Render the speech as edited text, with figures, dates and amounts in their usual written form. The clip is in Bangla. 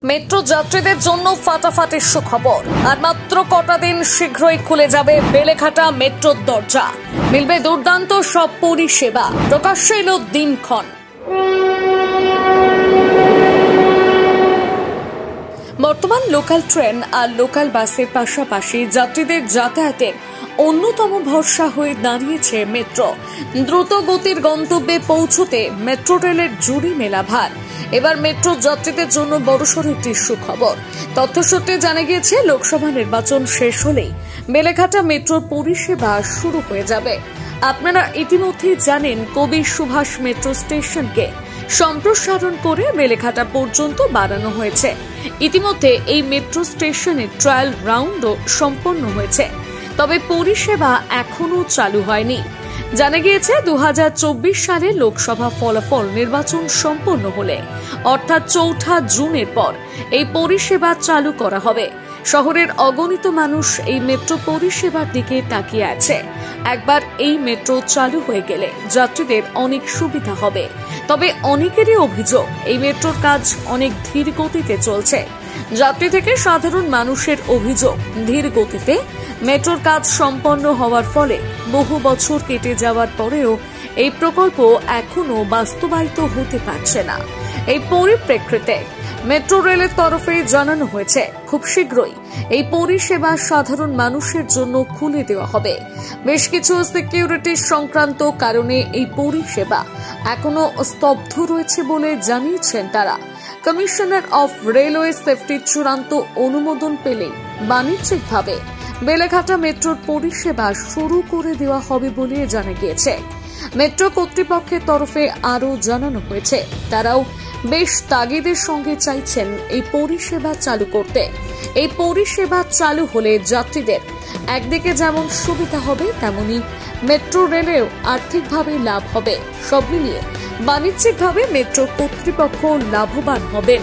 মেট্রো যাত্রীদের জন্য ফাটাফাটি সুখবর। আর মাত্র কটা দিন শীঘ্রই খুলে যাবে বেলেঘাটা মেট্রোর দরজা। মিলবে দুর্দান্ত সব পরিষেবা। প্রকাশ্যে এলো দিনক্ষণ। বর্তমান লোকাল ট্রেন আর লোকাল বাসের পাশাপাশি যাত্রীদের যাতায়াতের অন্যতম ভরসা হয়ে দাঁড়িয়েছে মেট্রো। দ্রুত গতির গন্তব্যে পৌঁছতে মেট্রো রেলের জুড়ি মেলা ভার। এবার মেট্রো যাত্রীদের জন্য বড়সড় একটি সুখবর। তথ্যসূত্রে জানা গিয়েছে, লোকসভা নির্বাচন শেষ হলেই বেলেঘাটা মেট্রোর পরিষেবা শুরু হয়ে যাবে। আপনারা ইতিমধ্যেই জানেন, কবি সুভাষ মেট্রো স্টেশনকে সম্প্রসারণ করে বেলেঘাটা পর্যন্ত বাড়ানো হয়েছে। ইতিমধ্যে এই মেট্রো স্টেশনের ট্রায়াল রাউন্ডও সম্পন্ন হয়েছে, তবে পরিষেবা এখনো চালু হয়নি। জানা গিয়েছে, 2024 সালে লোকসভা ফলাফল নির্বাচন সম্পন্ন হলে অর্থাৎ 4 জুনের পর এই পরিষেবা চালু করা হবে। শহরের অগণিত মানুষ এই মেট্রো পরিষেবার দিকে তাকিয়ে আছে। একবার এই মেট্রো চালু হয়ে গেলে যাত্রীদের অনেক সুবিধা হবে। তবে অনেকেরই অভিযোগ, এই মেট্রোর কাজ অনেক ধীর গতিতে চলছে। যাত্রী থেকে সাধারণ মানুষের অভিযোগ, ধীর গতিতে মেট্রোর কাজ সম্পন্ন হওয়ার ফলে বহু বছর কেটে যাওয়ার পরেও এই প্রকল্প এখনো বাস্তবায়িত হতে পারছে না। এই পরিপ্রেক্ষিতে মেট্রো রেলের তরফে জানানো হয়েছে, খুব শীঘ্রই এই পরিষেবা সাধারণ মানুষের জন্য খুলে দেওয়া হবে। বেশ কিছু সিকিউরিটি সংক্রান্ত কারণে এই পরিষেবা এখনো স্তব্ধ রয়েছে বলে জানিয়েছেন তারা। কমিশনার অফ রেলওয়ে সেফটির চূড়ান্ত অনুমোদন পেলে বাণিজ্যিকভাবে বেলেঘাটা মেট্রোর পরিষেবা শুরু করে দেওয়া হবে বলে জানা গিয়েছে। মেট্রো কর্তৃপক্ষের তরফে আরও জানানো হয়েছে, তারাও বেশ তাগিদের সঙ্গে চাইছেন এই পরিষেবা চালু করতে। এই পরিষেবা চালু হলে যাত্রীদের একদিকে যেমন সুবিধা হবে, তেমনি মেট্রো রেলেও আর্থিকভাবে লাভ হবে। সব মিলিয়ে বাণিজ্যিকভাবে মেট্রো কর্তৃপক্ষ লাভবান হবেন।